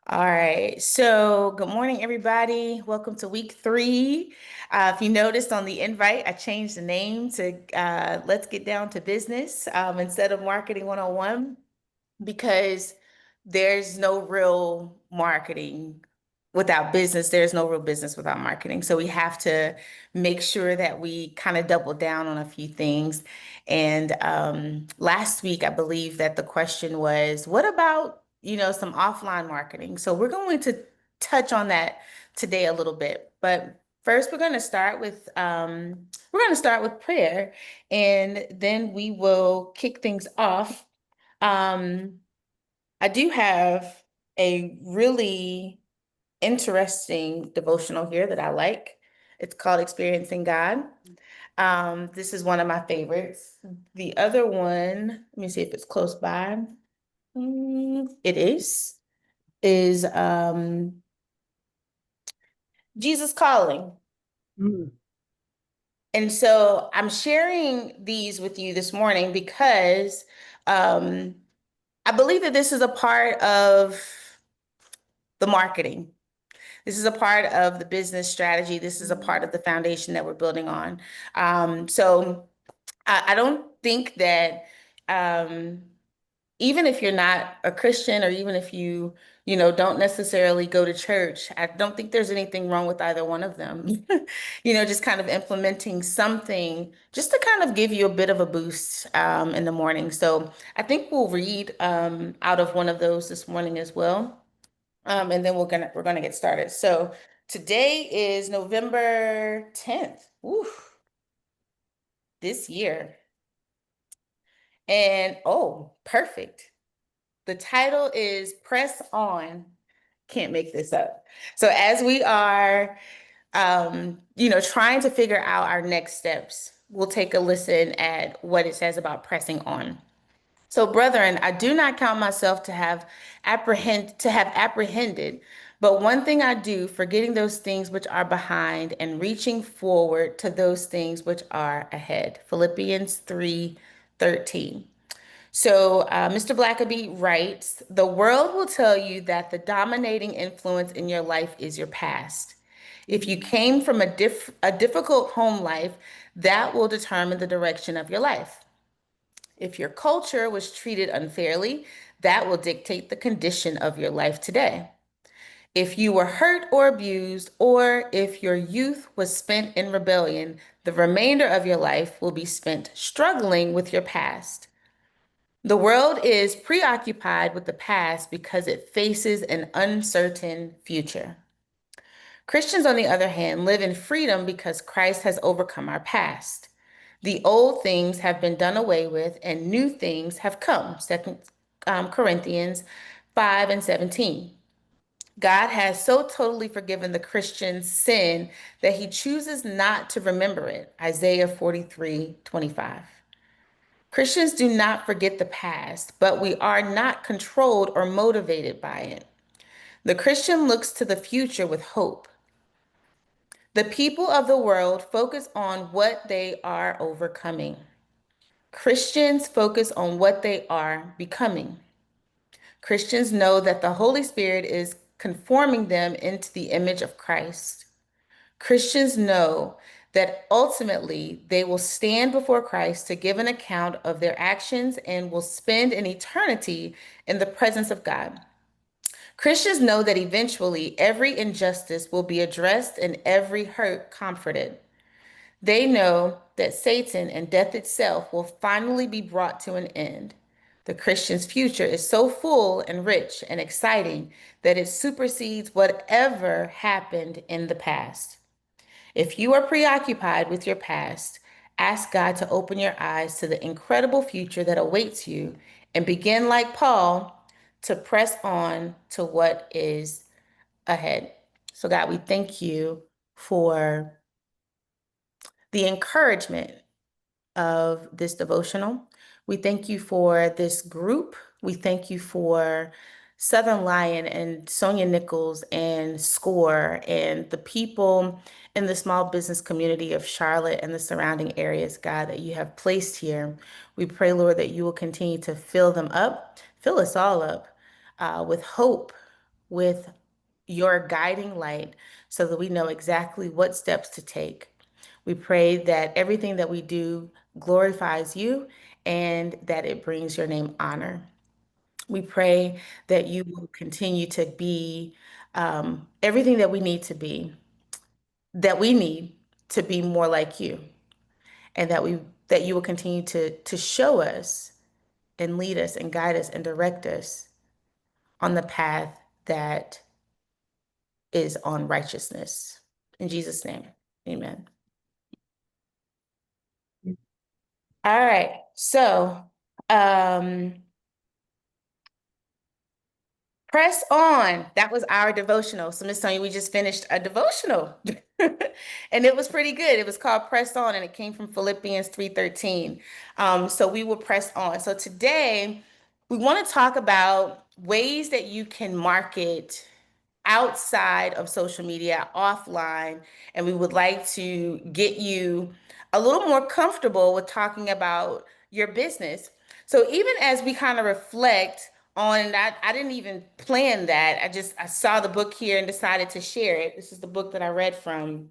All right. So, good morning, everybody. Welcome to week three. If you noticed on the invite, I changed the name to Let's Get Down to Business instead of Marketing 101 because there's no real marketing without business. There's no real business without marketing. So we have to make sure that we kind of double down on a few things. And last week, I believe that the question was, what about, some offline marketing? So we're going to touch on that today a little bit. But first, we're going to start with prayer, and then we will kick things off. Um, I do have a really interesting devotional here that I like. It's called Experiencing God. This is one of my favorites. The other one, let me see if it's close by. It is Jesus Calling. Mm. And so I'm sharing these with you this morning because um, I believe that this is a part of the marketing. This is a part of the business strategy. This is a part of the foundation that we're building on. So I don't think that um, even if you're not a Christian or even if don't necessarily go to church, I don't think there's anything wrong with either one of them. Just kind of implementing something just to kind of give you a bit of a boost in the morning. So I think we'll read out of one of those this morning as well. And then we're gonna get started. So today is November 10th. Oof, this year. And oh, perfect. The title is Press On. Can't make this up. So as we are trying to figure out our next steps, we'll take a listen at what it says about pressing on. So, brethren, I do not count myself to have apprehended, but one thing I do, forgetting those things which are behind and reaching forward to those things which are ahead. Philippians 3:13. So, Mr. Blackaby writes, the world will tell you that the dominating influence in your life is your past. If you came from a difficult home life, that will determine the direction of your life. If your culture was treated unfairly, that will dictate the condition of your life today. If you were hurt or abused, or if your youth was spent in rebellion, the remainder of your life will be spent struggling with your past. The world is preoccupied with the past because it faces an uncertain future. Christians, on the other hand, live in freedom because Christ has overcome our past. The old things have been done away with and new things have come. Second Corinthians 5 and 17. God has so totally forgiven the Christian's sin that he chooses not to remember it. Isaiah 43:25. Christians do not forget the past, but we are not controlled or motivated by it. The Christian looks to the future with hope. The people of the world focus on what they are overcoming. Christians focus on what they are becoming. Christians know that the Holy Spirit is conforming them into the image of Christ. Christians know that ultimately they will stand before Christ to give an account of their actions and will spend an eternity in the presence of God. Christians know that eventually every injustice will be addressed and every hurt comforted. They know that Satan and death itself will finally be brought to an end. The Christian's future is so full and rich and exciting that it supersedes whatever happened in the past. If you are preoccupied with your past, ask God to open your eyes to the incredible future that awaits you and begin, like Paul, to press on to what is ahead. So, God, we thank you for the encouragement of this devotional. We thank you for this group. We thank you for Southern Lion and Sonia Nichols and SCORE and the people in the small business community of Charlotte and the surrounding areas, God, that you have placed here. We pray, Lord, that you will continue to fill them up, fill us all up, with hope, with your guiding light, so that we know exactly what steps to take. We pray that everything that we do glorifies you and that it brings your name honor. We pray that you will continue to be everything that we need to be, that we need to be more like you, and that you will continue to show us and lead us and guide us and direct us on the path that is on righteousness. In Jesus' name, amen. All right. So, um, press on. That was our devotional. So, Miss Sonia, we just finished a devotional. And it was pretty good. It was called Press On, and it came from Philippians 3:13. So we will press on. So today we want to talk about ways that you can market outside of social media, offline, and we would like to get you a little more comfortable with talking about your business. So even as we kind of reflect on that, I didn't even plan that. I saw the book here and decided to share it. This is the book that I read from.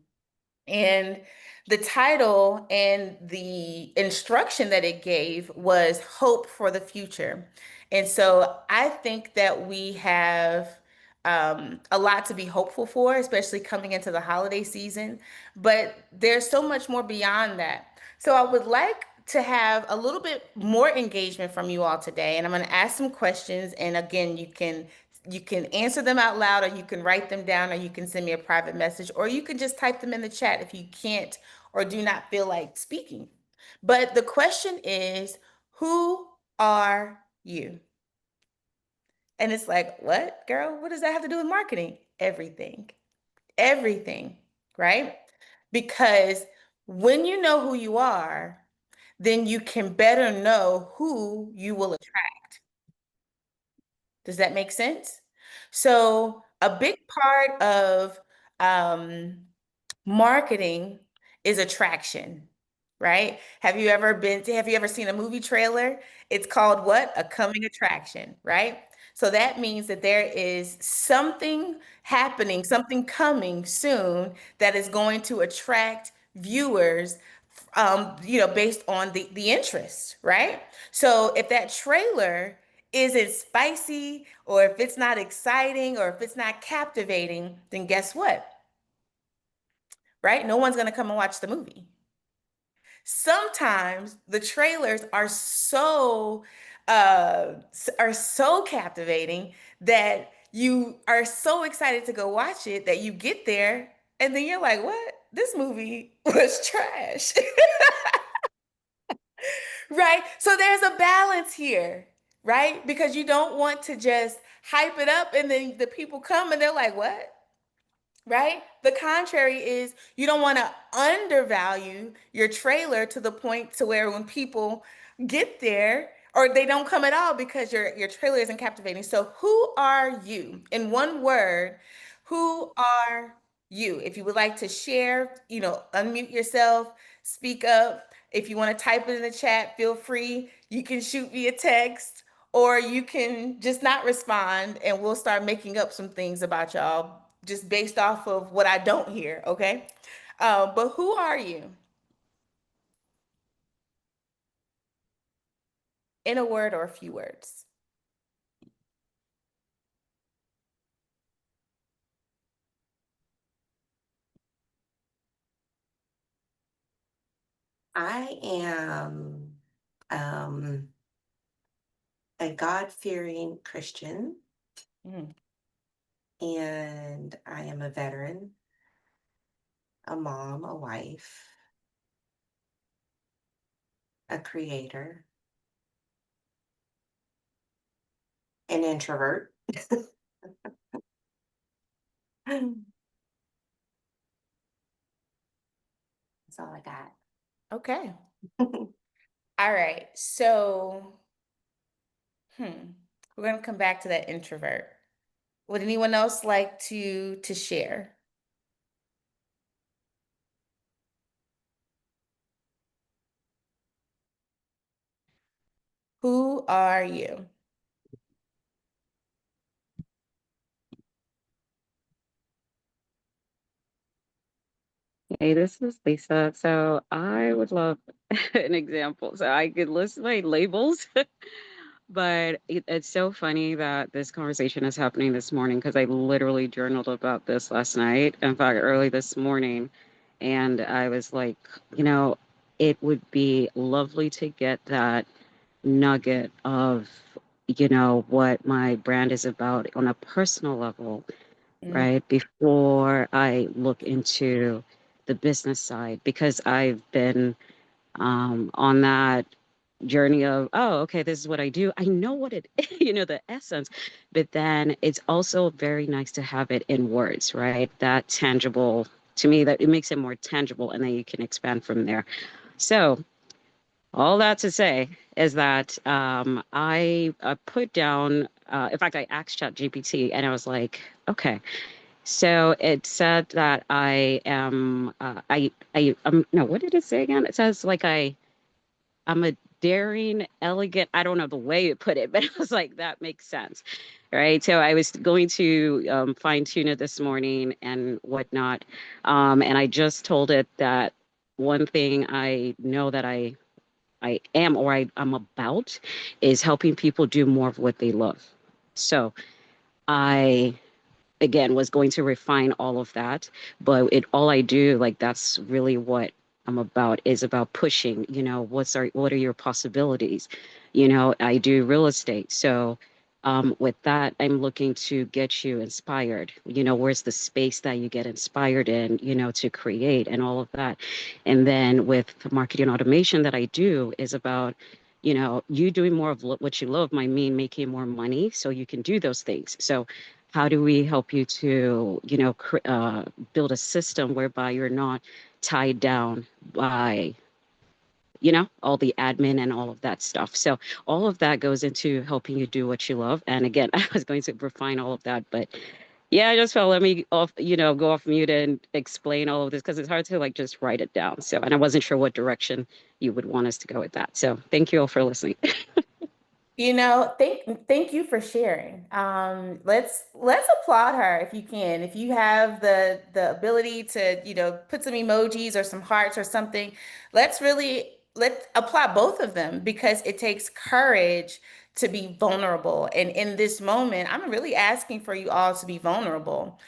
And the title and the instruction that it gave was Hope for the Future. And so I think that we have a lot to be hopeful for, especially coming into the holiday season. But there's so much more beyond that. So I would like to have a little bit more engagement from you all today. And I'm going to ask some questions. And again, you can answer them out loud, or you can write them down, or you can send me a private message, or you can just type them in the chat if you can't or do not feel like speaking. But the question is, who are you? And it's like, what, girl? What does that have to do with marketing? Everything. Everything, right? Because when you know who you are, then you can better know who you will attract. Does that make sense? So, a big part of um, marketing is attraction, right? Have you ever seen a movie trailer? It's called what? A coming attraction, right? So that means that there is something happening, something coming soon that is going to attract viewers, based on the interest, right? So if that trailer isn't spicy, or if it's not exciting, or if it's not captivating, then guess what? Right? No one's going to come and watch the movie. Sometimes the trailers are so captivating that you are so excited to go watch it that you get there and then you're like, "What? This movie was trash." Right? So there's a balance here, right? Because you don't want to just hype it up and then the people come and they're like, "What?" Right? The contrary is you don't want to undervalue your trailer to the point to where when people get there or they don't come at all because your trailer isn't captivating. So who are you? In one word, who are you? If you would like to share, unmute yourself, speak up. If you want to type it in the chat, feel free. You can shoot me a text, or you can just not respond and we'll start making up some things about y'all just based off of what I don't hear, okay? But who are you? In a word or a few words. I am um, a God-fearing Christian, Mm. and I am a veteran, a mom, a wife, a creator, an introvert. That's all I got. Okay. All right. So, we're gonna come back to that introvert. Would anyone else like to share? Who are you? Hey, this is Lisa. So I would love an example. So I could list my labels, but it's so funny that this conversation is happening this morning because I literally journaled about this last night. In fact, early this morning. And I was like, you know, it would be lovely to get that nugget of, what my brand is about on a personal level, Mm, right? Before I look into the business side, because I've been on that journey of, oh, okay, this is what I do. I know what it, the essence, but then it's also very nice to have it in words, right? That tangible, to me, that it makes it more tangible, and then you can expand from there. So all that to say is that I put down, in fact, I asked ChatGPT and I was like, okay, so it said that I am, no, what did it say again? It says like I'm a daring, elegant, I don't know the way it put it, but it was like, that makes sense. Right. So I was going to fine tune it this morning and whatnot. And I just told it that one thing I know that I am or I'm about is helping people do more of what they love. So I again was going to refine all of that, but it all I do, like, that's really what I'm about, is about pushing, what are your possibilities. I do real estate, so with that I'm looking to get you inspired. Where's the space that you get inspired in, to create and all of that. And then with the marketing automation that I do is about, you doing more of what you love might mean making more money so you can do those things. So how do we help you to, build a system whereby you're not tied down by, all the admin and all of that stuff. So all of that goes into helping you do what you love. And again, I was going to refine all of that, but yeah, I just felt let me off, go off mute and explain all of this because it's hard to like just write it down. So, and I wasn't sure what direction you would want us to go with that. So thank you all for listening. thank you for sharing. Let's applaud her if you can. If you have the ability to, put some emojis or some hearts or something, let's applaud both of them because it takes courage to be vulnerable. And in this moment, I'm really asking for you all to be vulnerable.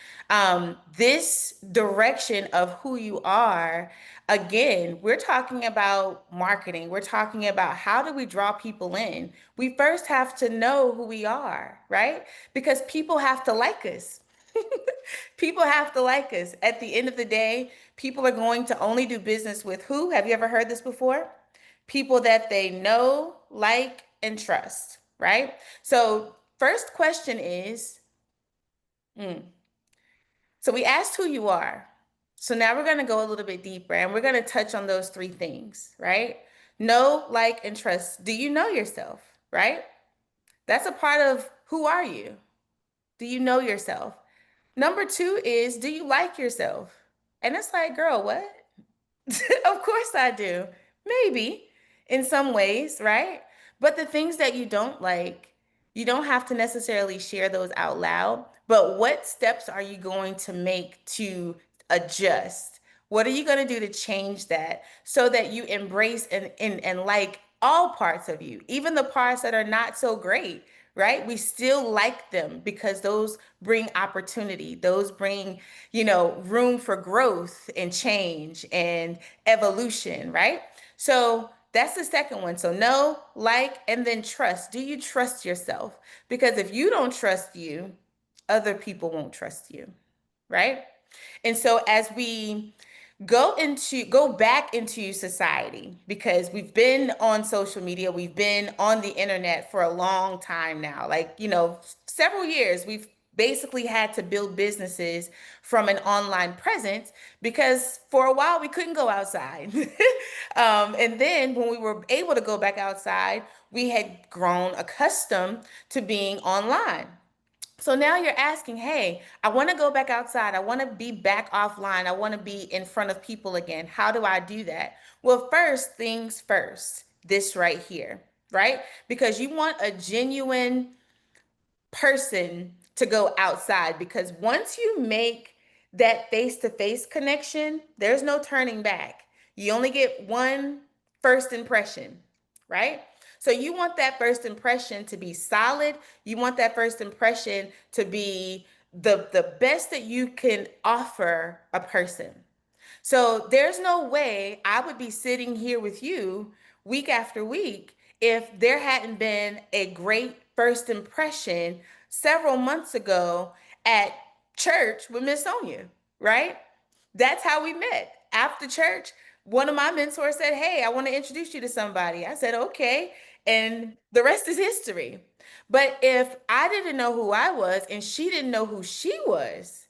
This direction of who you are, again, we're talking about marketing. We're talking about how do we draw people in? We first have to know who we are, right? Because people have to like us. People have to like us. At the end of the day, people are going to only do business with who? Have you ever heard this before? People that they know, like, and trust, right? So, first question is, hmm, so we asked who you are. So now we're going to go a little bit deeper and we're going to touch on those three things, right? Know, like, and trust. Do you know yourself, right? That's a part of who are you? Do you know yourself? Number two is, do you like yourself? And it's like, girl, what? Of course I do. Maybe in some ways, right? But the things that you don't like, you don't have to necessarily share those out loud. But what steps are you going to make to adjust? What are you going to do to change that so that you embrace and like all parts of you, even the parts that are not so great, right? We still like them because those bring opportunity. Those bring, room for growth and change and evolution, right? So that's the second one. So know, like, and then trust. Do you trust yourself? Because if you don't trust you, other people won't trust you, right? And so as we go back into society, because we've been on social media, we've been on the internet for a long time now, like, several years, we've basically had to build businesses from an online presence because for a while we couldn't go outside. And then when we were able to go back outside, we had grown accustomed to being online. So now you're asking, hey, I want to go back outside. I want to be back offline. I want to be in front of people again. How do I do that? Well, first things first, this right here, right? Because you want a genuine person to go outside because once you make that face-to-face connection, there's no turning back. You only get one first impression, right? So you want that first impression to be solid. You want that first impression to be the best that you can offer a person. So there's no way I would be sitting here with you week after week if there hadn't been a great first impression several months ago at church with Miss Sonia, right? That's how we met. After church, one of my mentors said, "Hey, I want to introduce you to somebody." I said, "Okay." And the rest is history. But if I didn't know who I was and she didn't know who she was,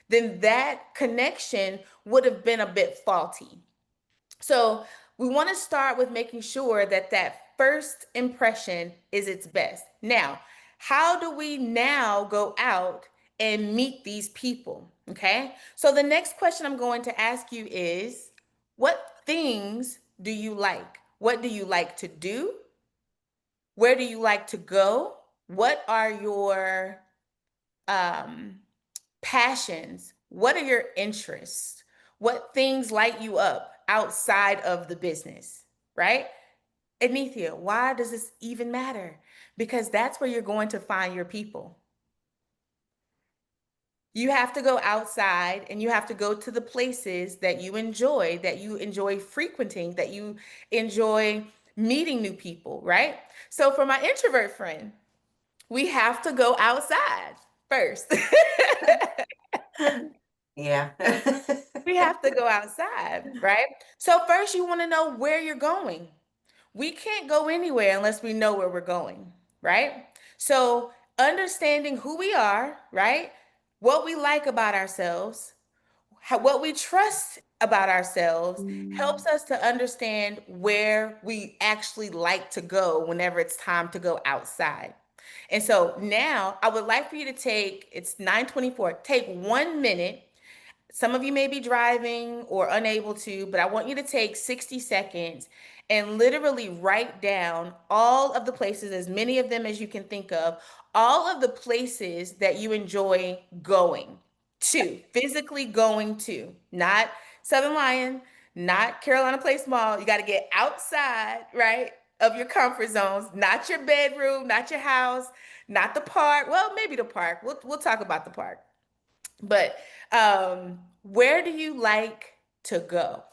then that connection would have been a bit faulty. So we want to start with making sure that that first impression is its best. Now, how do we now go out and meet these people? Okay. So the next question I'm going to ask you is, what things do you like? What do you like to do? Where do you like to go? What are your um, passions? What are your interests? What things light you up outside of the business, right? Anithia, why does this even matter? Because that's where you're going to find your people. You have to go outside and you have to go to the places that you enjoy frequenting, that you enjoy meeting new people, right? So for my introvert friend, we have to go outside first. Yeah. We have to go outside, right? So first you want to know where you're going. We can't go anywhere unless we know where we're going, right? So understanding who we are, right? What we like about ourselves, what we trust about ourselves helps us to understand where we actually like to go whenever it's time to go outside. And so now I would like for you to take, it's 9:24, take 1 minute. Some of you may be driving or unable to, but I want you to take 60 seconds and literally write down all of the places, as many of them as you can think of, all of the places that you enjoy going to, physically going to, not Southern Lion, not Carolina Place Mall. You got to get outside, right, of your comfort zones, not your bedroom, not your house, not the park. Well, maybe the park. We'll talk about the park. But where do you like to go?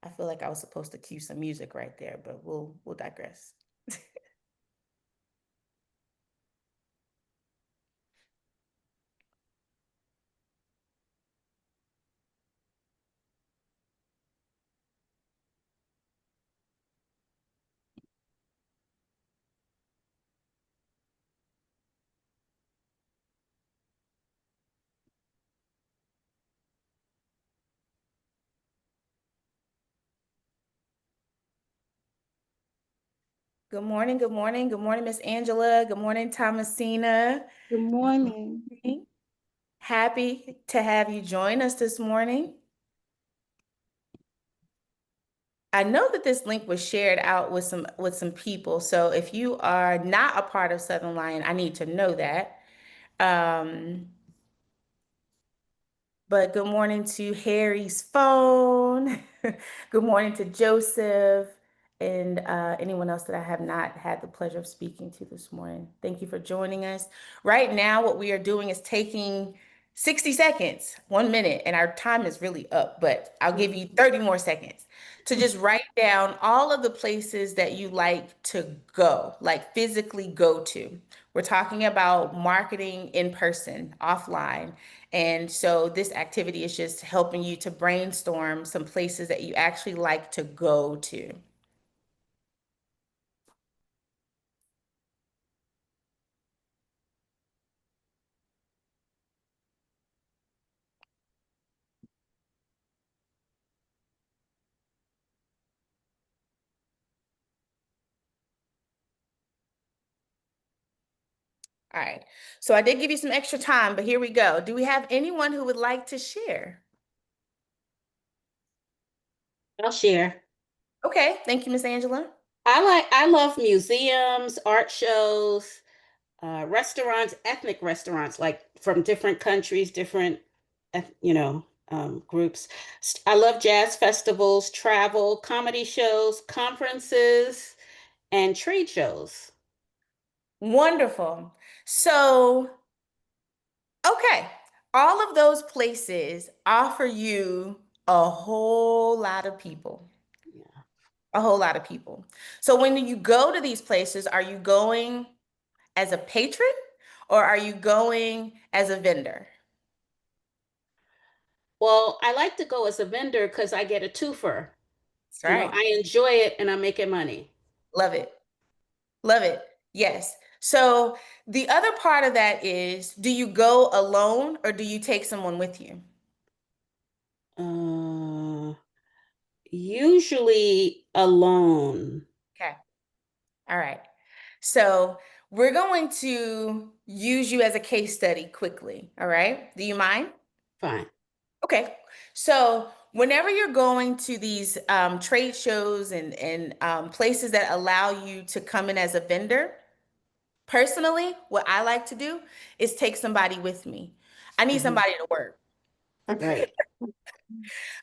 I feel like I was supposed to cue some music right there, but we'll digress. Good morning, good morning, good morning, Miss Angela. Good morning, Thomasina. Good morning. Happy to have you join us this morning. I know that this link was shared out with some people. So if you are not a part of Southern Lion, I need to know that. Um, But good morning to Harry's phone. Good morning to Joseph and anyone else that I have not had the pleasure of speaking to this morning. Thank you for joining us. Right now, what we are doing is taking 60 seconds, 1 minute, and our time is really up, but I'll give you 30 more seconds to just write down all of the places that you like to go, like physically go to. We're talking about marketing in person, offline. And so this activity is just helping you to brainstorm some places that you actually like to go to. All right. So I did give you some extra time, but here we go. Do we have anyone who would like to share? I'll share. Okay. Thank you, Miss Angela. I love museums, art shows, restaurants, ethnic restaurants, like from different countries, different, groups. I love jazz festivals, travel, comedy shows, conferences, and trade shows. Wonderful. So, okay, all of those places offer you a whole lot of people, Yeah. a whole lot of people. So when you go to these places, are you going as a patron or are you going as a vendor? Well, I like to go as a vendor because I get a twofer. That's right. I enjoy it and I'm making money. Love it. Love it. Yes. So the other part of that is, do you go alone or do you take someone with you? Uh, Usually alone. Okay. All right. So we're going to use you as a case study quickly. All right. Do you mind? Fine. Okay. So whenever you're going to these trade shows and places that allow you to come in as a vendor, personally, what I like to do is take somebody with me. I need Mhm. somebody to work. Right.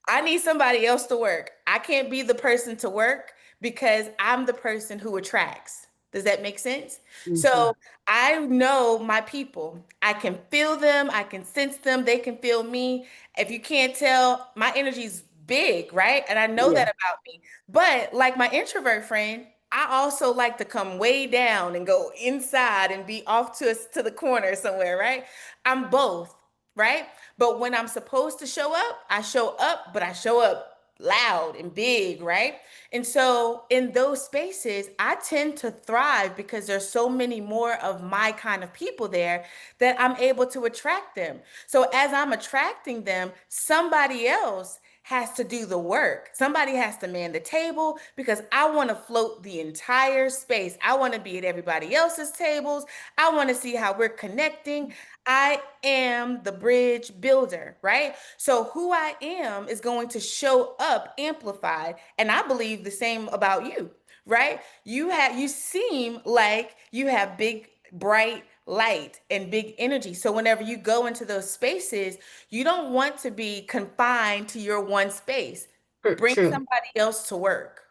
I need somebody else to work. I can't be the person to work because I'm the person who attracts. Does that make sense? Mhm. So I know my people. I can feel them. I can sense them. They can feel me. If you can't tell, my energy's big, right? And I know that Yeah. about me. But like my introvert friend, I also like to come way down and go inside and be off to the corner somewhere, right? I'm both, right? But when I'm supposed to show up, I show up, but I show up loud and big, right? And so in those spaces, I tend to thrive because there's so many more of my kind of people there that I'm able to attract them. So as I'm attracting them, somebody else has to do the work. Somebody has to man the table because I want to float the entire space. I want to be at everybody else's tables. I want to see how we're connecting. I am the bridge builder, right? So who I am is going to show up amplified. And I believe the same about you, right? You seem like you have big, bright light and big energy. So whenever you go into those spaces, you don't want to be confined to your one space. Bring True. somebody else to work.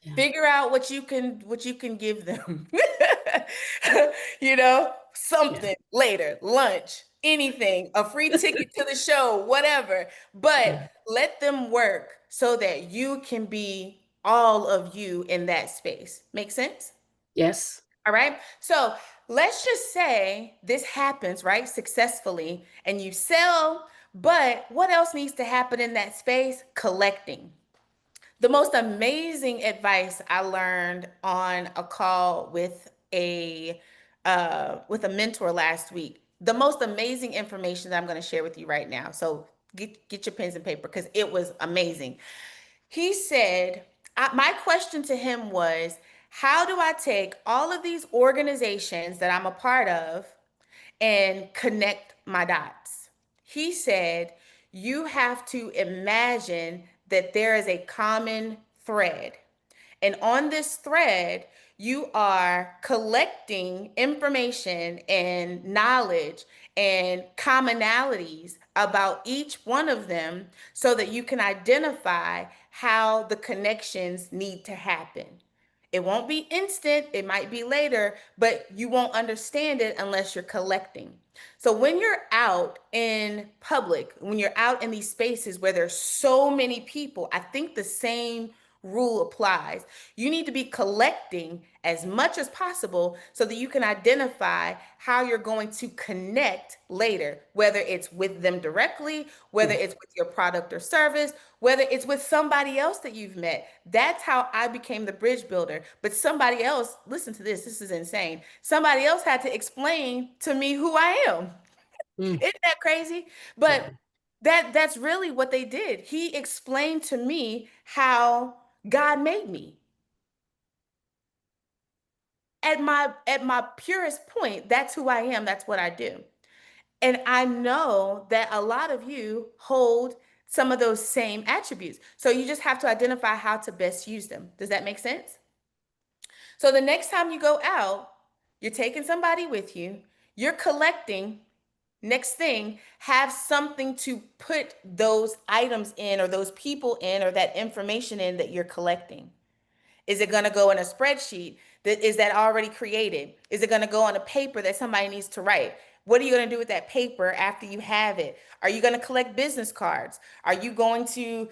Yeah. Figure out what you can give them. Yeah. Something later, lunch, anything, a free ticket to the show, whatever. But Yeah. let them work so that you can be all of you in that space. Make sense? Yes. All right. So let's just say this happens, right? Successfully, and you sell, but what else needs to happen in that space? Collecting. The most amazing advice I learned on a call with a mentor last week. The most amazing information that I'm going to share with you right now. So get your pens and paper because it was amazing. He said, my question to him was, how do I take all of these organizations that I'm a part of and connect my dots? He said, you have to imagine that there is a common thread. And on this thread, you are collecting information and knowledge and commonalities about each one of them so that you can identify how the connections need to happen. It won't be instant, it might be later, but you won't understand it unless you're collecting. So when you're out in public, when you're out in these spaces where there's so many people, I think the same rule applies. You need to be collecting as much as possible so that you can identify how you're going to connect later, whether it's with them directly, whether Yeah. it's with your product or service, whether it's with somebody else that you've met. That's how I became the bridge builder. But somebody else, listen to this is insane. Somebody else had to explain to me who I am. Mm. Isn't that crazy? But Yeah. that's really what they did. He explained to me how God made me. At my purest point, that's who I am, that's what I do. And I know that a lot of you hold some of those same attributes. So you just have to identify how to best use them. Does that make sense? So the next time you go out, you're taking somebody with you, you're collecting. Next thing, have something to put those items in or those people in or that information in that you're collecting. Is it going to go in a spreadsheet that is that already created? Is it going to go on a paper that somebody needs to write? What are you going to do with that paper after you have it? Are you going to collect business cards? Are you going to,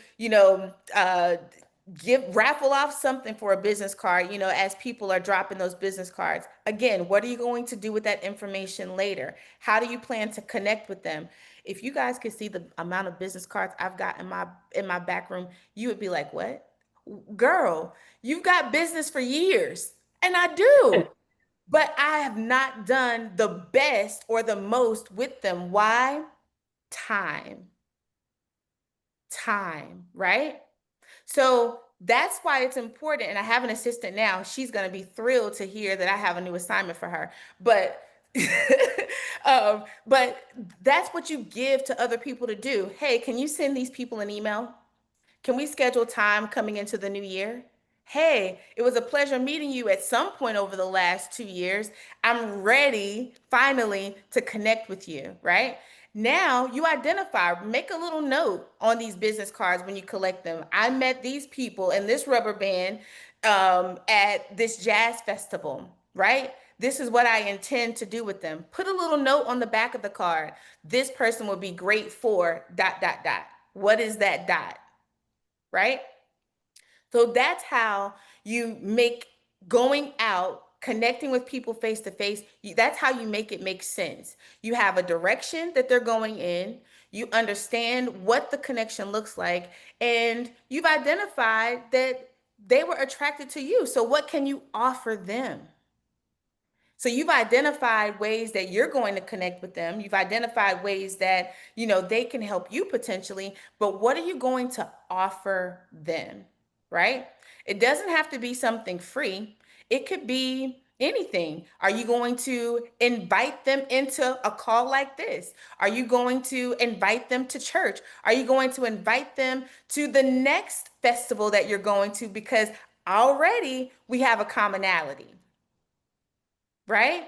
give raffle off something for a business card, as people are dropping those business cards? Again, what are you going to do with that information later? How do you plan to connect with them? If you guys could see the amount of business cards I've got in my back room, you would be like, "What? Girl, you've got business for years." And I do. But I have not done the best or the most with them. Why? Time. Time, right? So that's why it's important. And I have an assistant now. She's going to be thrilled to hear that I have a new assignment for her. But but that's what you give to other people to do. Hey, can you send these people an email? Can we schedule time coming into the new year? Hey, it was a pleasure meeting you at some point over the last 2 years. I'm ready finally to connect with you, right? Now you identify, make a little note on these business cards when you collect them. I met these people in this rubber band at this jazz festival, right? This is what I intend to do with them. Put a little note on the back of the card. This person would be great for dot, dot, dot. What is that dot? Right? So that's how you make going out, connecting with people face to face. That's how you make it make sense. You have a direction that they're going in, you understand what the connection looks like, and you've identified that they were attracted to you. So, what can you offer them? So you've identified ways that you're going to connect with them. You've identified ways that, they can help you potentially, but what are you going to offer them? Right? It doesn't have to be something free. It could be anything. Are you going to invite them into a call like this? Are you going to invite them to church? Are you going to invite them to the next festival that you're going to because already we have a commonality? Right?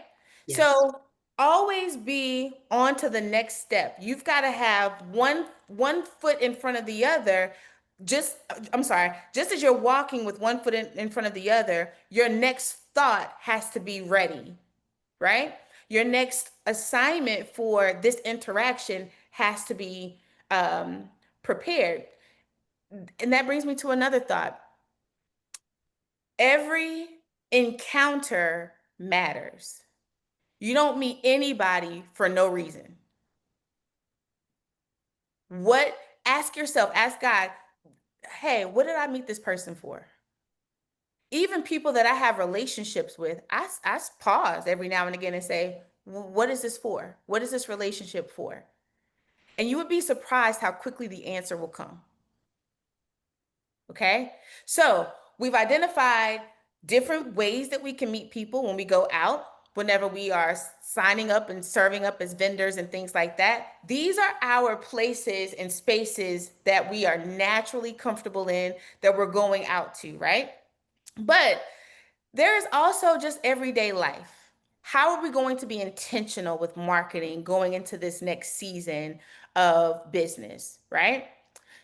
Yes. So always be on to the next step. You've got to have one foot in front of the other. Just I'm sorry, just as you're walking with one foot in front of the other, your next thought has to be ready, right? Your next assignment for this interaction has to be prepared. And that brings me to another thought. Every encounter matters. You don't meet anybody for no reason. What, ask yourself, ask God, hey, what did I meet this person for? Even people that I have relationships with, I pause every now and again and say, what is this for? What is this relationship for? And you would be surprised how quickly the answer will come. Okay. So we've identified different ways that we can meet people when we go out, whenever we are signing up and serving up as vendors and things like that. These are our places and spaces that we are naturally comfortable in, that we're going out to, right? But there is also just everyday life. How are we going to be intentional with marketing going into this next season of business, right?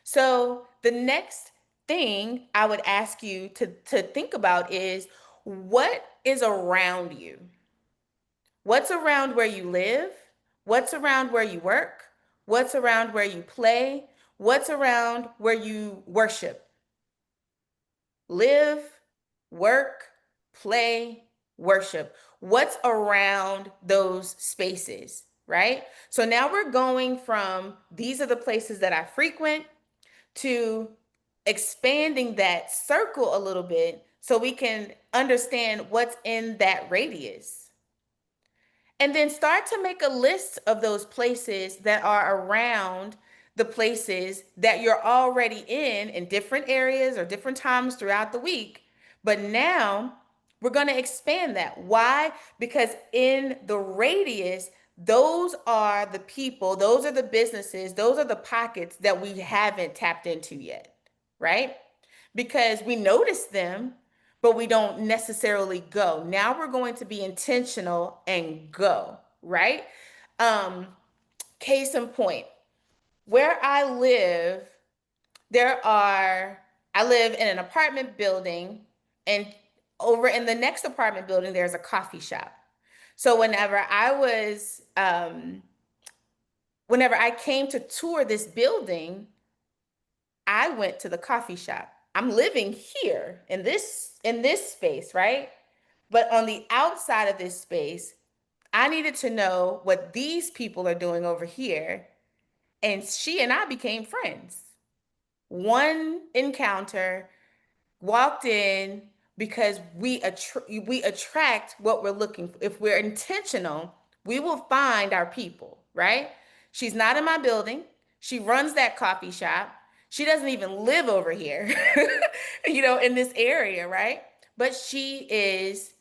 So the next thing I would ask you to think about is, what is around you? What's around where you live? What's around where you work? What's around where you play? What's around where you worship? Live, work, play, worship. What's around those spaces, right? So now we're going from these are the places that I frequent to expanding that circle a little bit so we can understand what's in that radius. And then start to make a list of those places that are around the places that you're already in different areas or different times throughout the week. But now we're going to expand that. Why? Because in the radius, those are the people, those are the businesses, those are the pockets that we haven't tapped into yet, right? Because we notice them, but we don't necessarily go. Now we're going to be intentional and go, right? Um, Case in point, where I live, there are, I live in an apartment building, and over in the next apartment building, there's a coffee shop. So whenever I came to tour this building, I went to the coffee shop. I'm living here in this space, right? But on the outside of this space, I needed to know what these people are doing over here. And she and I became friends. One encounter, walked in because we attract what we're looking for. If we're intentional, we will find our people, right? She's not in my building. She runs that coffee shop. She doesn't even live over here, in this area, right? But she is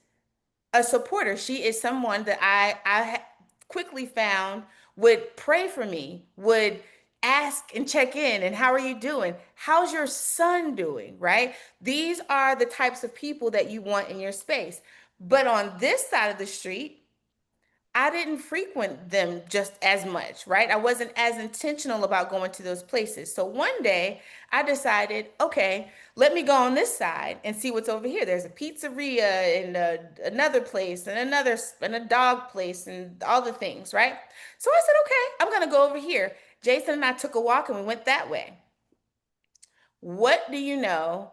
a supporter. She is someone that quickly found would pray for me, would ask and check in, and how are you doing? How's your son doing? Right? These are the types of people that you want in your space. But on this side of the street, I didn't frequent them just as much, right? I wasn't as intentional about going to those places. So one day I decided, okay, let me go on this side and see what's over here. There's a pizzeria and another place and a dog place and all the things, right? So I said, okay, I'm gonna go over here. Jason and I took a walk and we went that way. What do you know?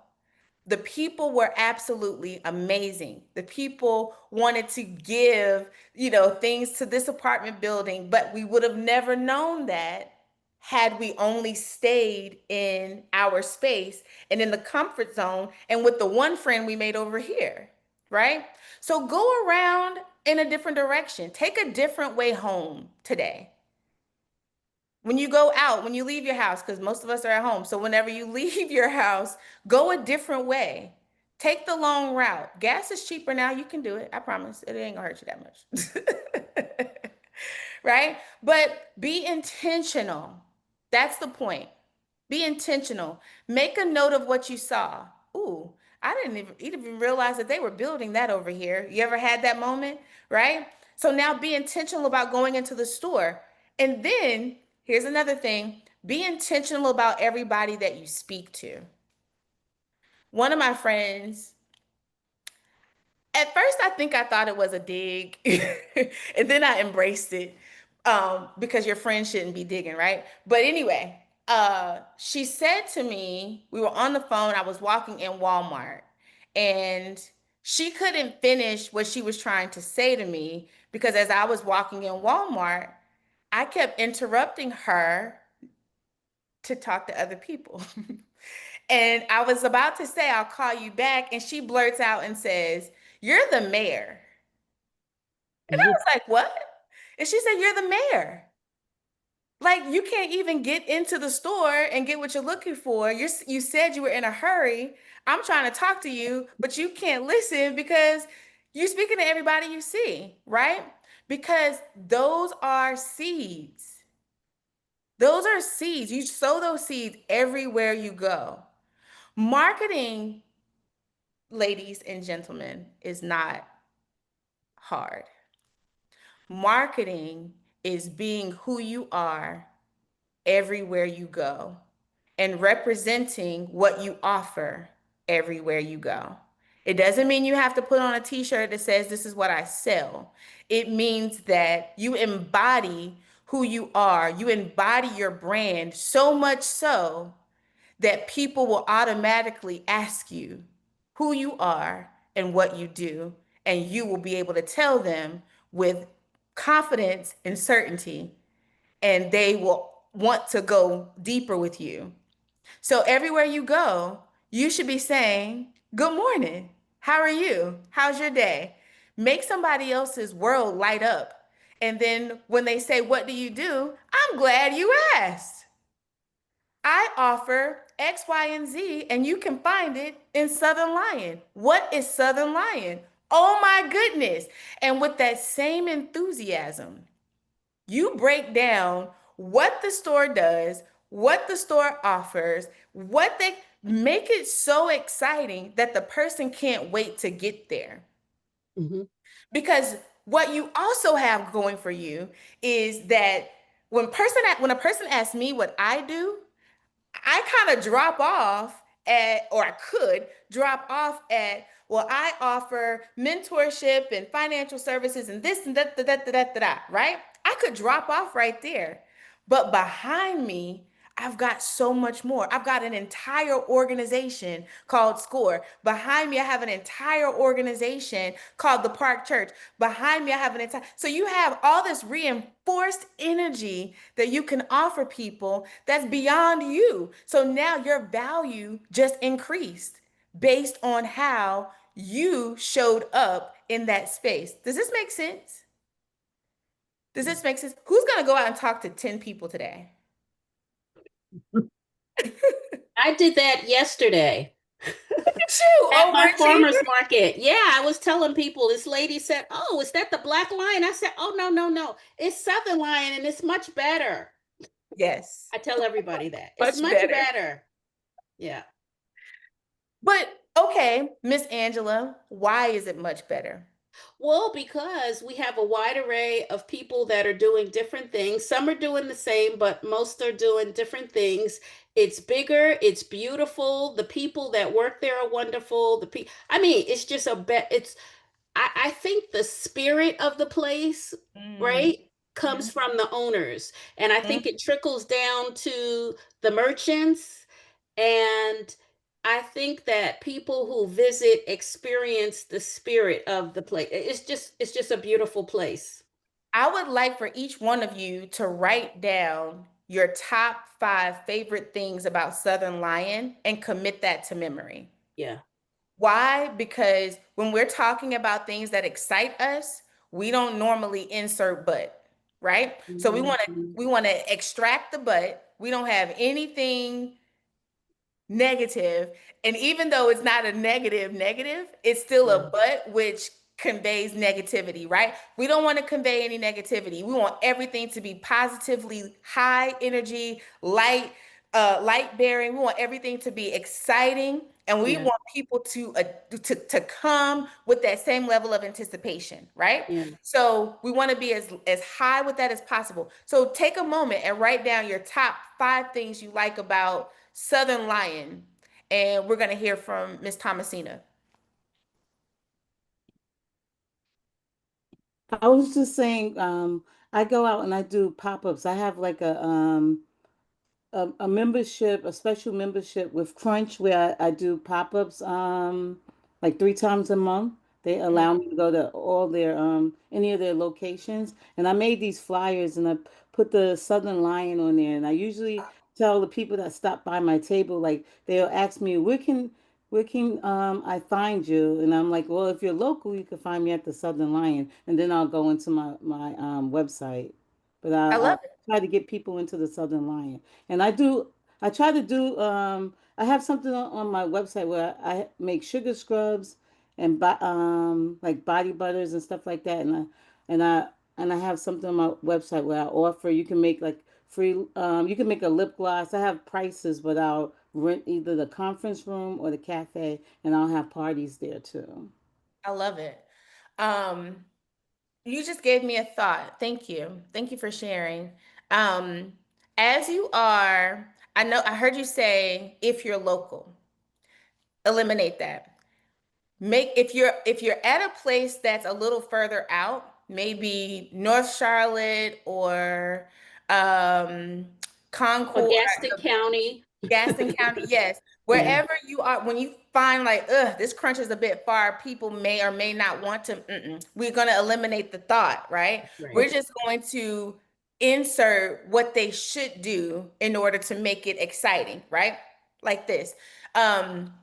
The people were absolutely amazing. The people wanted to give, things to this apartment building, but we would have never known that had we only stayed in our space and in the comfort zone and with the one friend we made over here, right? So go around in a different direction. Take a different way home today. When you go out, when you leave your house, because most of us are at home. So whenever you leave your house, go a different way. Take the long route. Gas is cheaper now. You can do it. I promise. It ain't gonna hurt you that much. Right? But be intentional. That's the point. Be intentional. Make a note of what you saw. Ooh, I didn't even realize that they were building that over here. You ever had that moment? Right? So now be intentional about going into the store. And then here's another thing, be intentional about everybody that you speak to. One of my friends, at first, I think I thought it was a dig, and then I embraced it because your friend shouldn't be digging, right? But anyway, she said to me, we were on the phone, I was walking in Walmart, and she couldn't finish what she was trying to say to me because as I was walking in Walmart, I kept interrupting her to talk to other people. And I was about to say, I'll call you back. And she blurts out and says, "You're the mayor." And I was like, "What?" And she said, "You're the mayor. Like, you can't even get into the store and get what you're looking for. You said you were in a hurry. I'm trying to talk to you, but you can't listen because you're speaking to everybody you see, right? Because those are seeds. Those are seeds. You sow those seeds everywhere you go. Marketing, ladies and gentlemen, is not hard. Marketing is being who you are everywhere you go and representing what you offer everywhere you go. It doesn't mean you have to put on a t-shirt that says, "This is what I sell." It means that you embody who you are. You embody your brand so much so that people will automatically ask you who you are and what you do, and you will be able to tell them with confidence and certainty, and they will want to go deeper with you. So everywhere you go, you should be saying, "Good morning. How are you? How's your day?" Make somebody else's world light up. And then when they say, "What do you do?" "I'm glad you asked. I offer X, Y, and Z, and you can find it in Southern Lion." What is Southern Lion? Oh my goodness. And with that same enthusiasm, you break down what the store does, what the store offers, what they make it so exciting that the person can't wait to get there. Mhm. Because what you also have going for you is that when a person asks me what I do, I kind of drop off at, or I could drop off at, well, I offer mentorship and financial services and this and that, right? I could drop off right there. But behind me, I've got so much more. I've got an entire organization called SCORE. Behind me, I have an entire organization called the Park Church. Behind me, I have an entire, so you have all this reinforced energy that you can offer people that's beyond you. So now your value just increased based on how you showed up in that space. Does this make sense? Does this make sense? Who's going to go out and talk to 10 people today? I did that yesterday You at my overachiever. farmer's market. Yeah, I was telling people, this lady said, "Oh, is that the black lion?" I said, "Oh, no, no, no. It's Southern Lion and it's much better." Yes, I tell everybody that. It's much much better. better. Yeah. But okay, Miss Angela, why is it much better? Well, because we have a wide array of people that are doing different things. Some are doing the same, but most are doing different things. It's bigger, it's beautiful. The people that work there are wonderful. I mean, it's just it's I think the spirit of the place, Mm, right, comes from the owners. And I think it trickles down to the merchants. And I think that people who visit experience the spirit of the place. It's just a beautiful place. I would like for each one of you to write down your top 5 favorite things about Southern Lion and commit that to memory. Yeah. Why? Because when we're talking about things that excite us, we don't normally insert but, right? So Mhm. we want to extract the but. We don't have anything negative. And even though it's not a negative, it's still a Yeah. but, which conveys negativity, right? We don't want to convey any negativity. We want everything to be positively high energy, light bearing. We want everything to be exciting. And we Yeah. want people to come with that same level of anticipation, right? Yeah. So we want to be as high with that as possible. So take a moment and write down your top 5 things you like about Southern Lion, and we're going to hear from Miss Thomasina. I was just saying, I go out and I do pop-ups. I have like a membership, a special membership with Crunch where I do pop-ups like 3 times a month. They Mm, allow me to go to all their any of their locations. And I made these flyers and I put the Southern Lion on there. And I usually tell the people that stop by my table, like they'll ask me, where can I find you? And I'm like, well, if you're local, you can find me at the Southern Lion. And then I'll go into my website. But I I love it. try to get people into the Southern Lion. And I try to do, I have something on my website where I make sugar scrubs and like body butters and stuff like that. And I, and I have something on my website where I offer, you can make like you can make a lip gloss. I have prices, but I'll rent either the conference room or the cafe and I'll have parties there too. I love it. Um, you just gave me a thought. Thank you. Thank you for sharing. Um, as you are, I know I heard you say if you're local, eliminate that. Make if you're at a place that's a little further out, maybe North Charlotte or um Or Concord, Gaston County. Gaston County, yes. Yeah. Wherever you are, when you find like, this crunch is a bit far, people may or may not want to, we're going to eliminate the thought, right? Right. We're just going to insert what they should do in order to make it exciting, right? Like this. Um,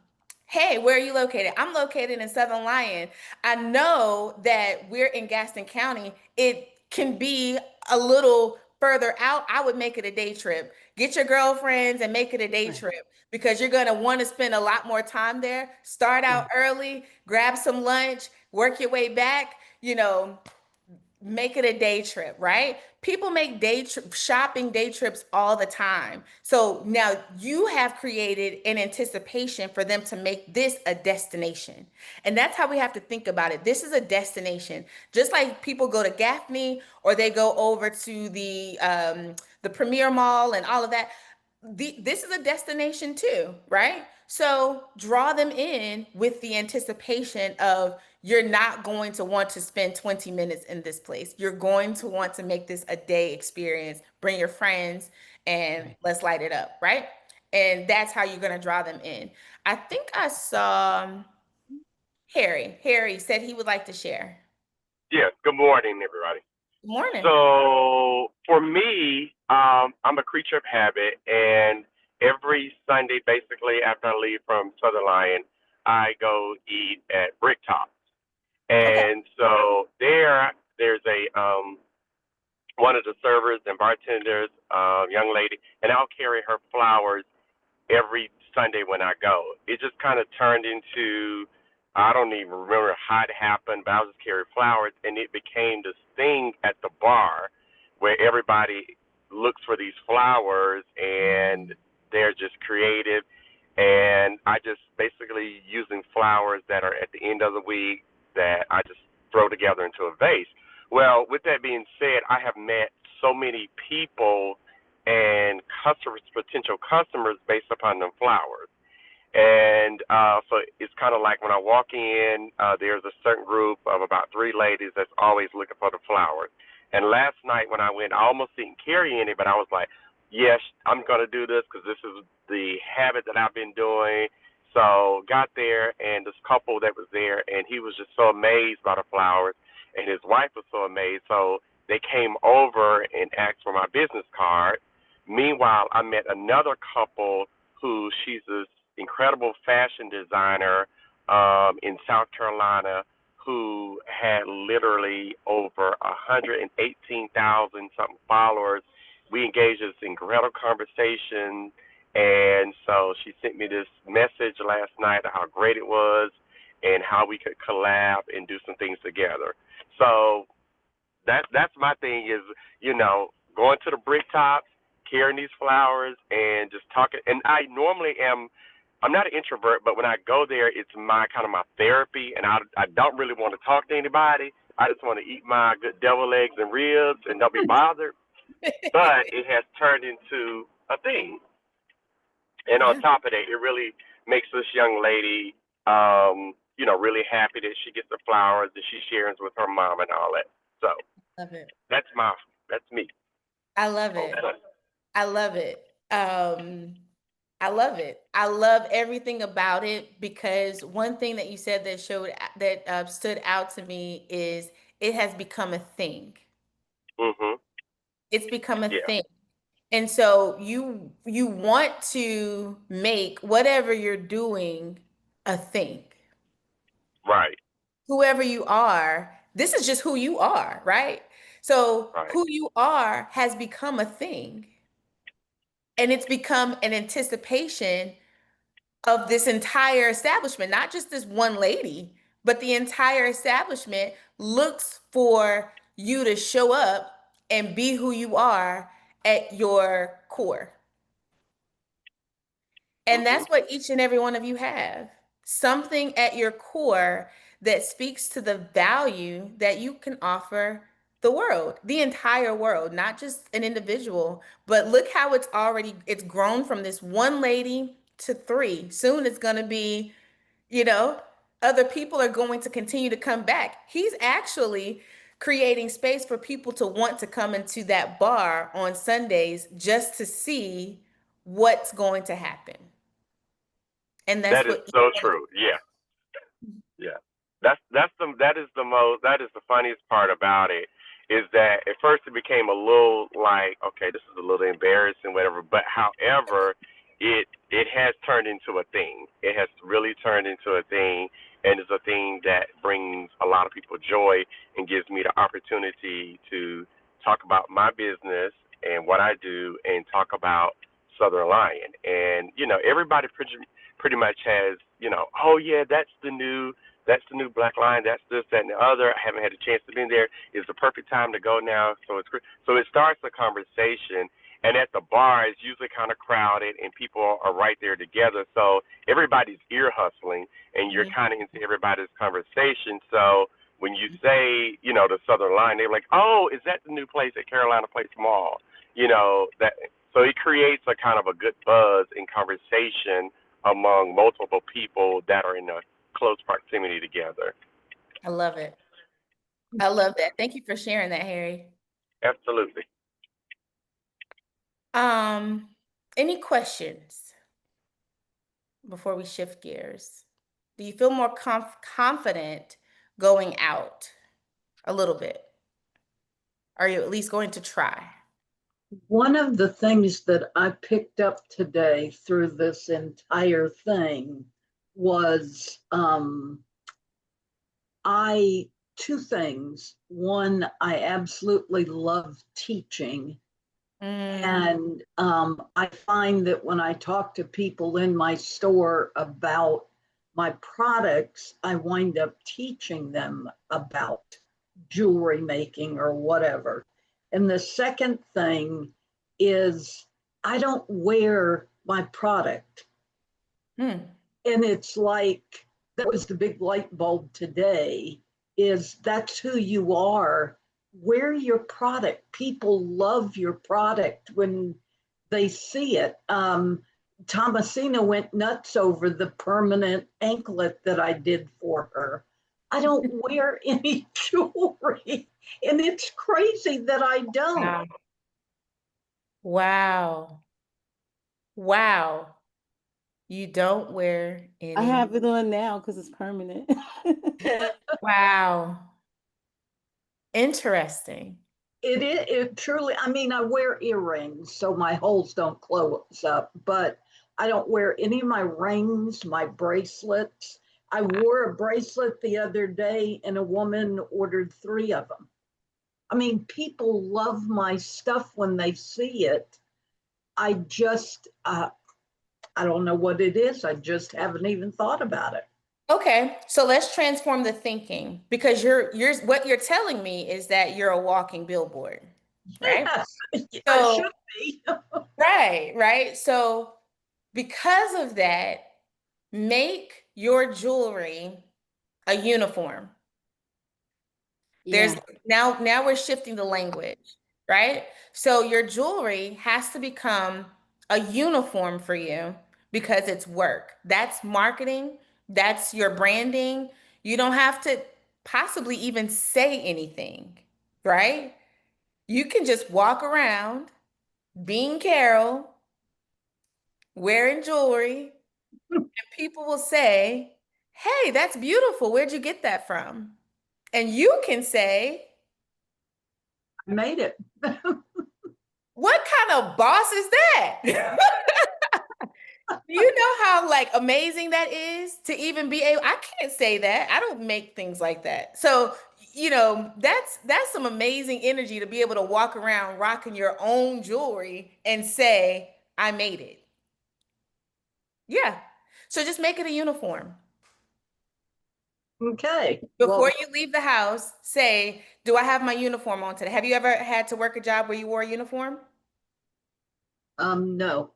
Hey, where are you located? I'm located in Southern Lyon. I know that we're in Gaston County. It can be a little further out. I would make it a day trip. Get your girlfriends and make it a day Right. trip because you're going to want to spend a lot more time there. Start Yeah. out early, grab some lunch, work your way back. make it a day trip, right? People make shopping day trips all the time. So now you have created an anticipation for them to make this a destination. And that's how we have to think about it. This is a destination. Just like people go to Gaffney or they go over to the Premier Mall and all of that. This is a destination too, right? So draw them in with the anticipation of you're not going to want to spend 20 minutes in this place. You're going to want to make this a day experience. Bring your friends and let's light it up, right? And that's how you're going to draw them in. I think I saw Harry. Harry said he would like to share. Yes, good morning, everybody. Good morning. So for me, I'm a creature of habit, and every Sunday, basically after I leave from Southern Lion, I go eat at Bricktop. Okay. And so there's a one of the servers and bartenders, young lady, and I'll carry her flowers every Sunday when I go. It just kind of turned into, I don't even remember how it happened, but I was just carrying flowers, and it became this thing at the bar where everybody looks for these flowers, and they're just creative. And I just basically using flowers that are at the end of the week that I just throw together into a vase. Well, with that being said, I have met so many people and customers, potential customers, based upon them flowers. And so it's kind of like when I walk in, there's a certain group of about three ladies that's always looking for the flowers. And last night when I went, I almost didn't carry any, but I was like, yes, I'm going to do this because this is the habit that I've been doing. So got there, and this couple that was there, and he was just so amazed by the flowers, and his wife was so amazed. So they came over and asked for my business card. Meanwhile, I met another couple who she's this incredible fashion designer in South Carolina who had literally over 118,000 something followers. We engaged in this incredible conversation, and so she sent me this message last night of how great it was and how we could collab and do some things together. So that's my thing is, going to the brick tops, carrying these flowers and just talking. And I normally I'm not an introvert, but when I go there, it's my kind of my therapy, and I don't really want to talk to anybody. I just want to eat my good devil eggs and ribs and don't be bothered. But it has turned into a thing. And on Yeah, top of that, it really makes this young lady, really happy that she gets the flowers that she shares with her mom and all that. So love it. that's that's me. I love Oh, it. I love it. I love it. I love everything about it because one thing that you said that stood out to me is it has become a thing. Mhm. It's become a Yeah. thing. And so you want to make whatever you're doing a thing. Right. Whoever you are, this is just who you are, right? So Right. who you are has become a thing. And it's become an anticipation of this entire establishment, not just this one lady, but the entire establishment looks for you to show up and be who you are at your core. And Mhm. that's what each and every one of you have. Something at your core that speaks to the value that you can offer the world, the entire world, not just an individual. But look how it's grown from this one lady to three. Soon it's going to be, you know, other people are going to continue to come back. He's actually creating space for people to want to come into that bar on Sundays just to see what's going to happen. And that's That is what each so one of true. Yeah. Yeah. That is the funniest part about it is that at first it became a little like, okay, this is a little embarrassing, whatever. But however, it has turned into a thing. It has really turned into a thing, and it's a thing that brings a lot of people joy and gives me the opportunity to talk about my business and what I do and talk about Southern Lion. And everybody pretty much has, oh yeah, that's the new that's the new Black Line, that's this, that, and the other. I haven't had a chance to be in there. It's the perfect time to go now. So it starts a conversation. And at the bar, it's usually kind of crowded, and people are right there together. So everybody's ear hustling, and you're Mhm. kind of into everybody's conversation. So when you say, the Southern Line, they're like, "Oh, is that the new place at Carolina Place Mall?" That. So it creates a kind of a good buzz and conversation among multiple people that are in a close proximity together. I love it. I love that. Thank you for sharing that, Harry. Absolutely. Um, any questions before we shift gears? Do you feel more confident going out a little bit? Are you at least going to try? One of the things that I picked up today through this entire thing was I two things. One, I absolutely love teaching. Mm, And I find that when I talk to people in my store about my products, I wind up teaching them about jewelry making or whatever. And the second thing is I don't wear my product. hmm. And it's like that was the big light bulb today is that's who you are. Wear your product. People love your product when they see it. Thomasina went nuts over the permanent anklet that I did for her. I don't wear any jewelry, and it's crazy that I don't. Wow. Wow. Wow. You don't wear I any. have it on now because it's permanent. Wow. Interesting. It truly, I mean, I wear earrings so my holes don't close up, but I don't wear any of my rings, my bracelets. I wore a bracelet the other day and a woman ordered 3 of them. I mean, people love my stuff when they see it. I just, I don't know what it is. I just haven't even thought about it. Okay, so let's transform the thinking because you're what you're telling me is that you're a walking billboard, right? Yes, I So, should be. right. So, because of that, make your jewelry a uniform. There's Yeah. now we're shifting the language, right? So your jewelry has to become a uniform for you because it's work. That's marketing, that's your branding. You don't have to possibly even say anything, right? You can just walk around being Carol, wearing jewelry, and people will say, "Hey, that's beautiful. Where'd you get that from?" And you can say, I made it. what kind of boss is that? Do you know how like amazing that is to even be able, I can't say that. I don't make things like that. So, that's some amazing energy to be able to walk around rocking your own jewelry and say, I made it. Yeah. So just make it a uniform. Okay. Before Well, you leave the house, say, do I have my uniform on today? Have you ever had to work a job where you wore a uniform? no,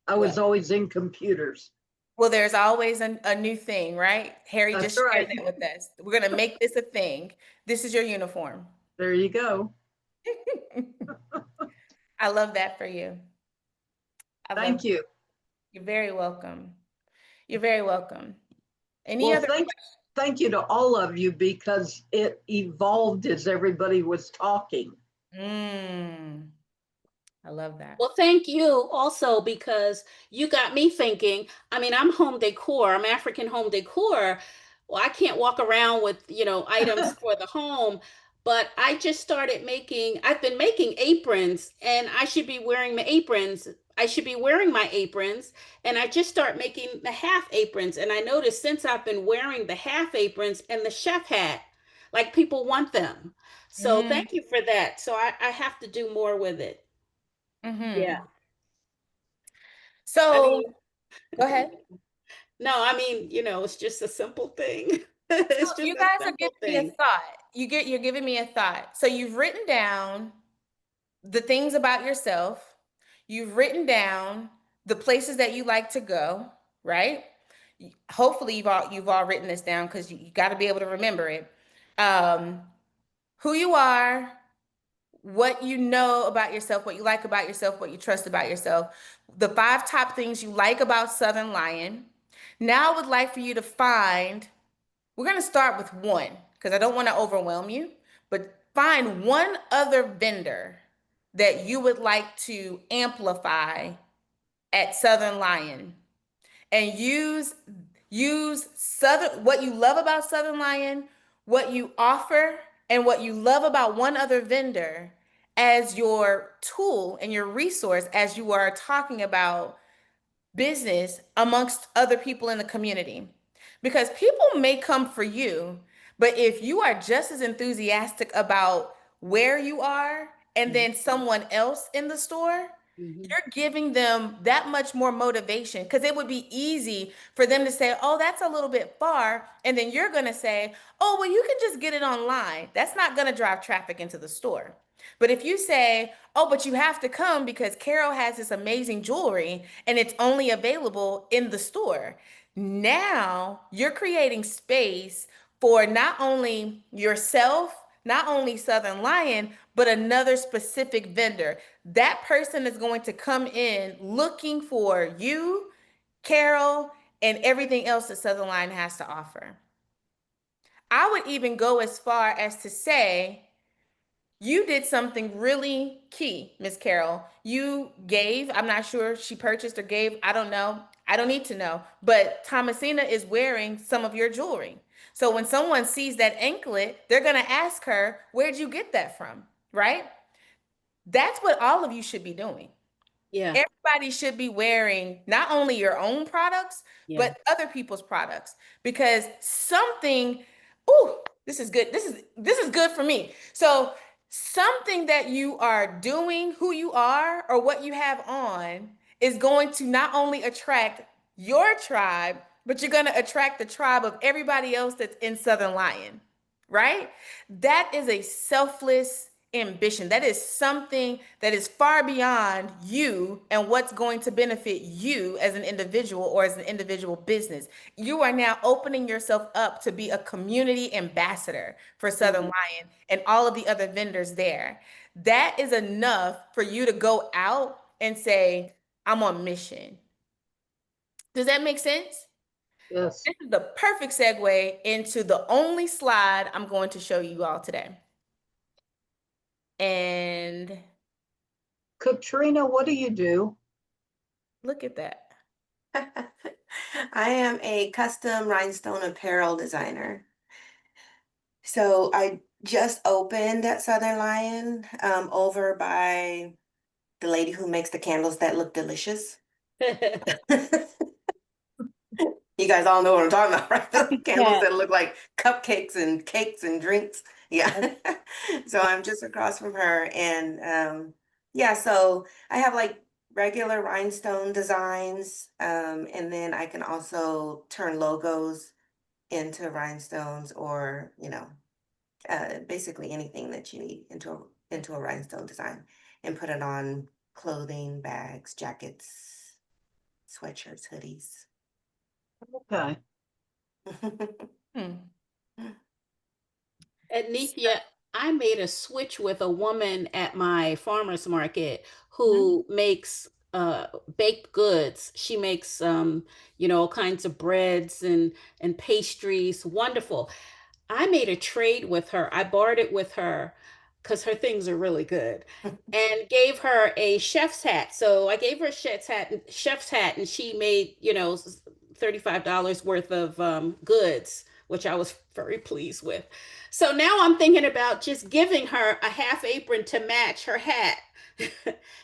I was Well, always in computers. Well, there's always a new thing, right? Harry That's just shared right. that with us. We're going to make this a thing. This is your uniform. There you go. I love that for you. I love Thank that. you. You're very welcome. You're very welcome. Any Well, other thank you to all of you because it evolved as everybody was talking. Mm, I love that. Well, thank you also because you got me thinking. I mean, I'm home decor, I'm African home decor. Well, I can't walk around with, items for the home, but I just started I've been making aprons and I should be wearing my aprons. I should be wearing my aprons and I just start making the half aprons. And I noticed since I've been wearing the half aprons and the chef hat, like people want them. So Mm, thank you for that. So I have to do more with it. Yeah. hmm I So mean, go ahead. no, I mean, it's just a simple thing. It's So just you a guys are simple giving me a thing. thought. You're giving me a thought. So you've written down the things about yourself. You've written down the places that you like to go, right? Hopefully you've all written this down because you got to be able to remember it. Um, who you are, what you know about yourself, what you like about yourself, what you trust about yourself, the five top things you like about Southern Lion. Now I would like for you to find, we're going to start with one because I don't want to overwhelm you, but find one other vendor that you would like to amplify at Southern Lion and use Southern, what you love about Southern Lion, what you offer, and what you love about one other vendor as your tool and your resource as you are talking about business amongst other people in the community. Because people may come for you, but if you are just as enthusiastic about where you are and then someone else in the store, Mhm. you're giving them that much more motivation because it would be easy for them to say, oh, that's a little bit far. And then you're going to say, oh, well, you can just get it online. That's not going to drive traffic into the store. But if you say, oh, but you have to come because Carol has this amazing jewelry and it's only available in the store, now you're creating space for not only yourself, not only Southern Lion, but another specific vendor. That person is going to come in looking for you, Carol, and everything else that Southern Lion has to offer. I would even go as far as to say, you did something really key, Miss Carol. You gave, I'm not sure she purchased or gave, I don't know. I don't need to know. But Thomasina is wearing some of your jewelry. So when someone sees that anklet, they're going to ask her, where'd you get that from? Right? That's what all of you should be doing. Yeah, Everybody should be wearing not only your own products, yeah. but other people's products because something, ooh, this is good. This is good for me. So something that you are doing, who you are, or what you have on is going to not only attract your tribe, but you're going to attract the tribe of everybody else that's in Southern Lion, right? That is a selfless ambition. That is something that is far beyond you and what's going to benefit you as an individual or as an individual business. You are now opening yourself up to be a community ambassador for Southern Mhm. Lion and all of the other vendors there. That is enough for you to go out and say, I'm on mission. Does that make sense? Yes. This is the perfect segue into the only slide I'm going to show you all today. And Katrina, what do you do? look at that. I am a custom rhinestone apparel designer. So I just opened at Southern Lion, over by the lady who makes the candles that look delicious. You guys all know what I'm talking about, right? The candles Cat. that look like cupcakes and cakes and drinks. Yeah. So I'm just across from her. And yeah, so I have like regular rhinestone designs. And then I can also turn logos into rhinestones or, basically anything that you need into a rhinestone design and put it on clothing, bags, jackets, sweatshirts, hoodies. Okay. Hmm. Nithya, I made a switch with a woman at my farmer's market Mhm. who makes baked goods. She makes all kinds of breads and pastries. Wonderful. I made a trade with her. I bartered with her because her things are really good, and gave her a chef's hat. So I gave her a chef's hat, and she made $35 worth of goods, which I was very pleased with. So now I'm thinking about just giving her a half apron to match her hat.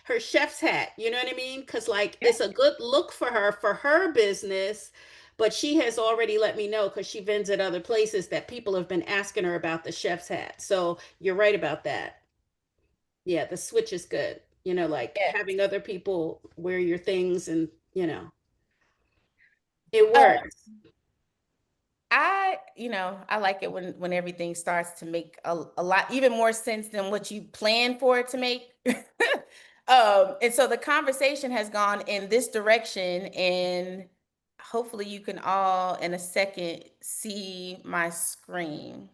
Her chef's hat, you know what I mean? Because like Yeah. it's a good look for her business, but she has already let me know because she vends at other places that people have been asking her about the chef's hat. So you're right about that. Yeah, the switch is good. Like Yeah. having other people wear your things and it Uh, works. I I like it when everything starts to make a lot even more sense than what you planned for it to make. And so the conversation has gone in this direction, and hopefully you can all in a second see my screen.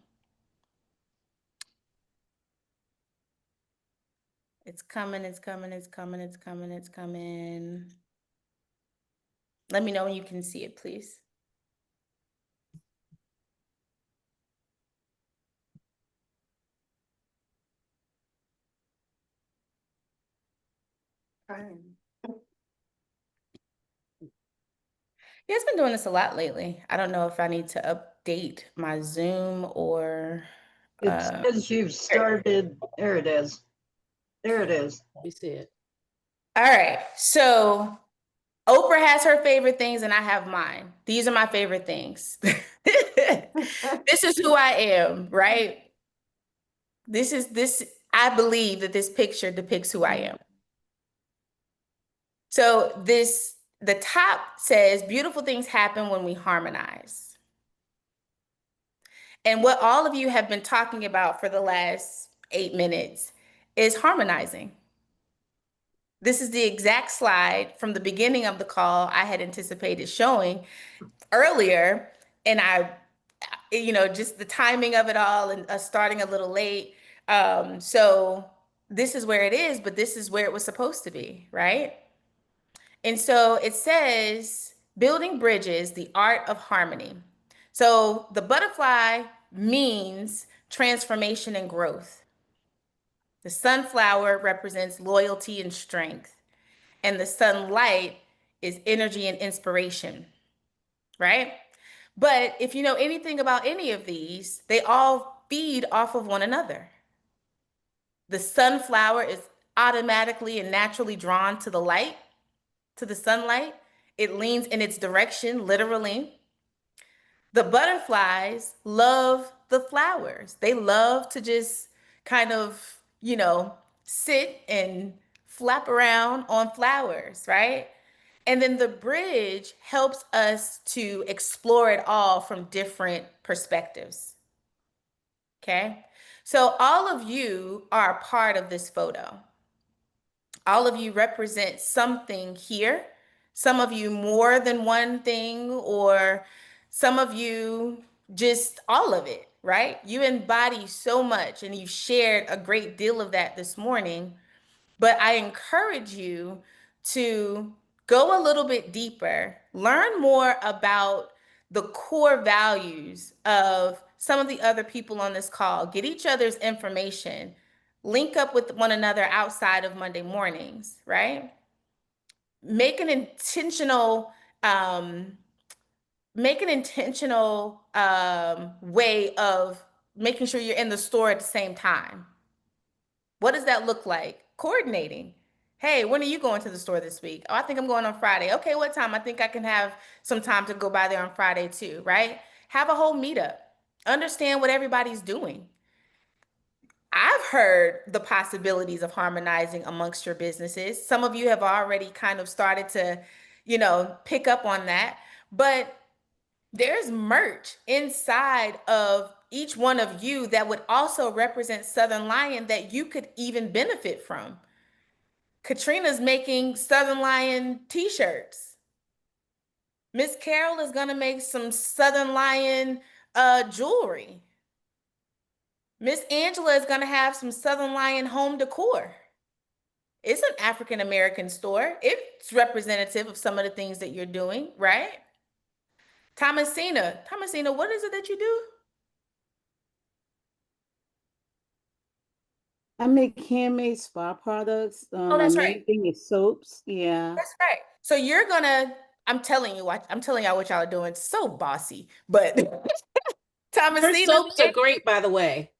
It's coming, it's coming, it's coming, it's coming, it's coming. Let me know when you can see it, please. Fine. Yeah, it's been doing this a lot lately. I don't know if I need to update my Zoom or It says you've started. There it is. There it is. You see it. all right. So Oprah has her favorite things and I have mine. These are my favorite things. This is who I am, right? This I believe that this picture depicts who I am. So the top says beautiful things happen when we harmonize. And what all of you have been talking about for the last 8 minutes is harmonizing. This is the exact slide from the beginning of the call I had anticipated showing earlier. And just the timing of it all and us starting a little late. So this is where it is, but this is where it was supposed to be, right? And so it says building bridges, the art of harmony. So the butterfly means transformation and growth. The sunflower represents loyalty and strength. And the sunlight is energy and inspiration, right? But if you know anything about any of these, they all feed off of one another. The sunflower is automatically and naturally drawn to the light, to the sunlight. It leans in its direction, literally. The butterflies love the flowers. They love to just kind of, sit and flap around on flowers, right? And then the bridge helps us to explore it all from different perspectives. Okay. So all of you are a part of this photo. All of you represent something here. Some of you more than one thing, or some of you just all of it, right? You embody so much and you've shared a great deal of that this morning. But I encourage you to go a little bit deeper, learn more about the core values of some of the other people on this call, get each other's information, link up with one another outside of Monday mornings, right? Make an intentional um, way of making sure you're in the store at the same time. What does that look like? Coordinating. Hey, when are you going to the store this week? Oh, I think I'm going on Friday. Okay, what time? I think I can have some time to go by there on Friday too, right? Have a whole meetup. Understand what everybody's doing. I've heard the possibilities of harmonizing amongst your businesses. Some of you have already kind of started to, pick up on that. But there's merch inside of each one of you that would also represent Southern Lion that you could even benefit from. Katrina's making Southern Lion t-shirts. Miss Carol is gonna make some Southern Lion jewelry. Miss Angela is gonna have some Southern Lion home decor. It's an African American store. It's representative of some of the things that you're doing, right? Thomasina, what is it that you do? I make handmade spa products. Oh, My that's main right. thing is soaps. Yeah. That's right. So I'm telling you what, I'm telling y'all what y'all are doing. So bossy. But Her Thomasina, soaps are great, by the way.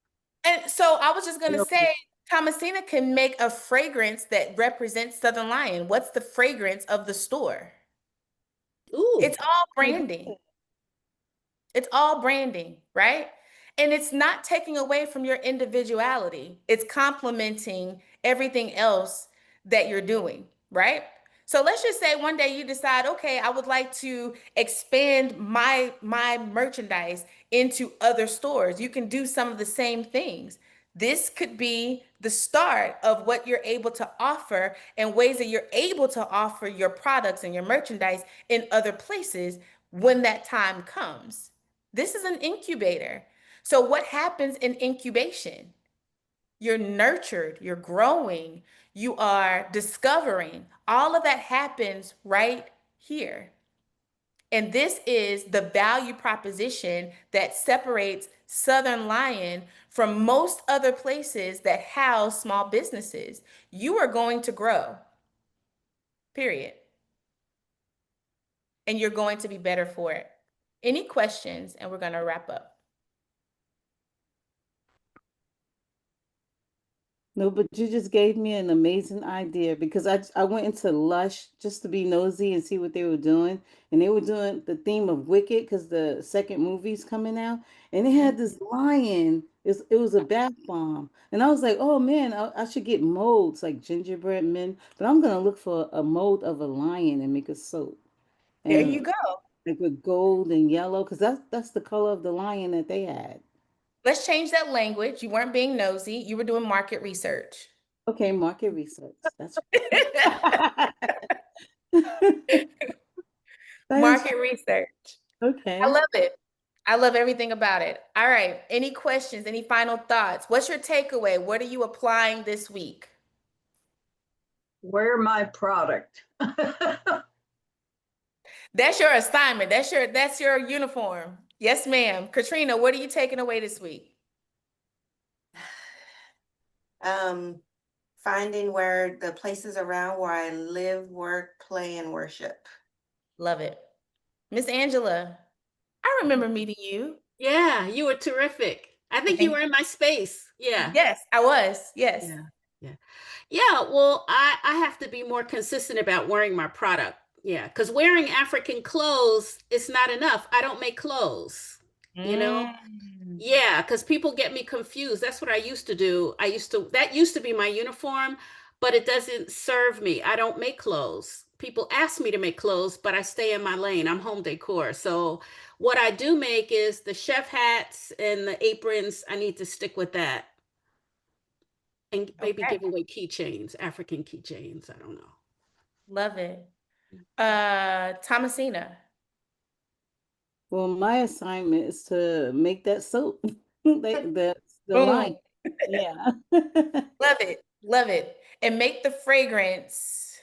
and so I was just gonna Yep. say, Thomasina can make a fragrance that represents Southern Lion. What's the fragrance of the store? Ooh. It's all Oh, branding. It's all branding, right? And it's not taking away from your individuality. It's complementing everything else that you're doing, right? So let's just say one day you decide, okay, I would like to expand my merchandise into other stores. You can do some of the same things. This could be the start of what you're able to offer and ways that you're able to offer your products and your merchandise in other places when that time comes. This is an incubator. So what happens in incubation? You're nurtured, you're growing, you are discovering. All of that happens right here. And this is the value proposition that separates Southern Lion from most other places that house small businesses. You are going to grow, period. And you're going to be better for it. Any questions? And we're going to wrap up. No, but you just gave me an amazing idea because I went into Lush just to be nosy and see what they were doing. And they were doing the theme of Wicked because the second movie's coming out. And they had this lion. It was a bath bomb. And I was like, oh man, I should get molds like gingerbread men. But I'm going to look for a mold of a lion and make a soap. There you And go. like with gold and yellow because that's the color of the lion that they had. Let's change that language. You weren't being nosy, you were doing market research. Okay, market research. That's that is Market research. I okay. love it. I love everything about it. All right. Any questions? Any final thoughts? What's your takeaway? What are you applying this week? Wear my product. That's your assignment. That's your uniform. Yes, ma'am. Katrina, what are you taking away this week? Finding where the places around where I live, work, play, and worship. Love it. Miss Angela, I remember meeting you. Yeah, you were terrific. I think you Thank were in my space. Yeah. Yes, I was. Yes. Yeah. Yeah. Yeah. Well, I have to be more consistent about wearing my product. Yeah. Because wearing African clothes is not enough. I don't make clothes, you know? Mm. Yeah, because people get me confused. That's what I used to do. That used to be my uniform, but it doesn't serve me. I don't make clothes. People ask me to make clothes, but I stay in my lane. I'm home decor. So what I do make is the chef hats and the aprons. I need to stick with that and maybe Okay. give away keychains, African keychains. I don't know. Love it. Thomasina. Well, my assignment is to make that soap. The Boom. line. Yeah. Love it. Love it. And make the fragrance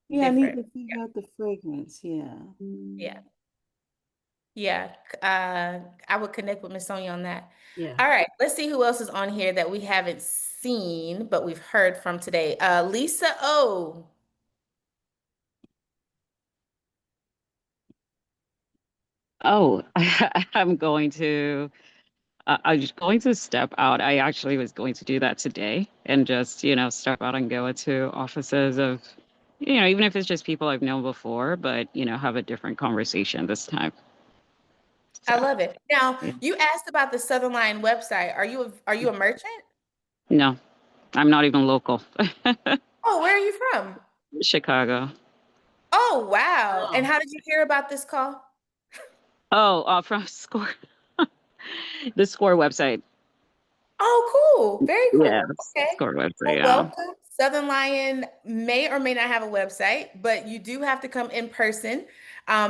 Yeah, I need different. to figure out the fragrance. Yeah. Yeah. Yeah. I would connect with Miss Sonia on that. Yeah. All right. Let's see who else is on here that we haven't seen, but we've heard from today. Lisa O. Oh, I'm going to. I was going to step out. I actually was going to do that today and just, step out and go into offices of, even if it's just people I've known before, but, have a different conversation this time. I So, love it. Now, yeah. you asked about the Southern Line website. Are you a merchant? No, I'm not even local. Oh, where are you from? Chicago. Oh, wow. And Oh, how did you hear about this call? Oh, from Score, the Score website. Oh, cool. Very Yeah, cool. Okay. Score website. Well, Yeah. welcome. Southern Lion may or may not have a website, but you do have to come in person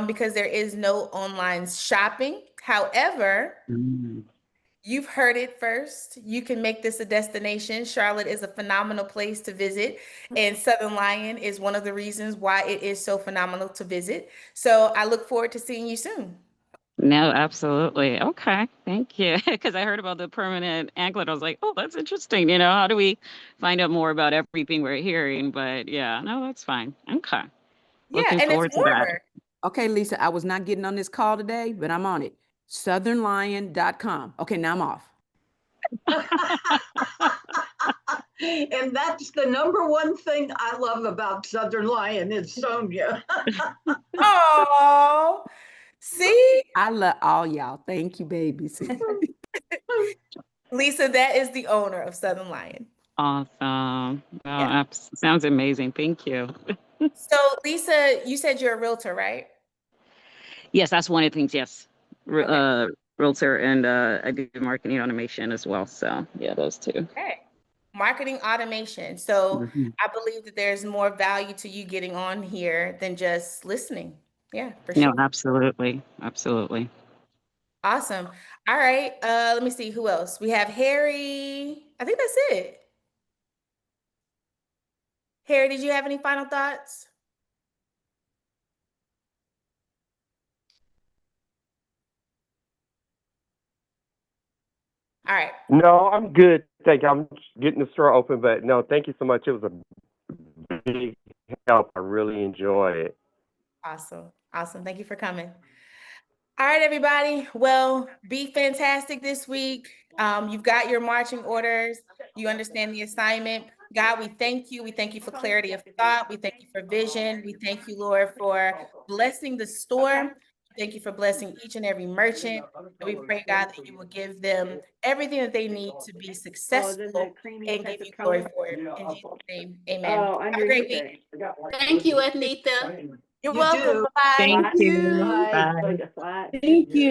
because there is no online shopping. However, Mm. you've heard it first. You can make this a destination. Charlotte is a phenomenal place to visit, and Southern Lion is one of the reasons why it is so phenomenal to visit. So I look forward to seeing you soon. No, absolutely. Okay, thank you. Because I heard about the permanent anklet. I was like, oh, that's interesting. How do we find out more about everything we're hearing? But yeah, no, that's fine. Okay. Yeah, Looking and it's forward to that. warmer. Okay, Lisa, I was not getting on this call today, but I'm on it. Southernlion.com. Okay, now I'm off. And that's the number one thing I love about Southern Lion is Sonia. Oh, see? I love all y'all. Thank you, babies. Lisa, that is the owner of Southern Lion. Awesome. Well, Yeah. sounds amazing. Thank you. So Lisa, you said you're a realtor, right? Yes, that's one of the things. Yes. Okay. Realtor, and I do marketing automation as well. So yeah, those two. Okay. Marketing automation. So Mhm. I believe that there's more value to you getting on here than just listening. Yeah, for No, sure. absolutely. Absolutely. Awesome. All right. Let me see who else. We have Harry. I think that's it. Harry, did you have any final thoughts? All right. No, I'm good. Thank you. I'm just getting the store open, but no, thank you so much. It was a big help. I really enjoy it. Awesome. Awesome. Thank you for coming. All right, everybody. Well, be fantastic this week. You've got your marching orders. You understand the assignment. God, we thank you. We thank you for clarity of thought. We thank you for vision. We thank you, Lord, for blessing the store. Thank you for blessing each and every merchant. And we pray, God, that you will give them everything that they need to be successful and give you glory for it. In Jesus' name, amen. Have a great week. Thank you, Anita. You're You welcome. do. Bye-bye. Thank you. Bye. Bye. Thank you.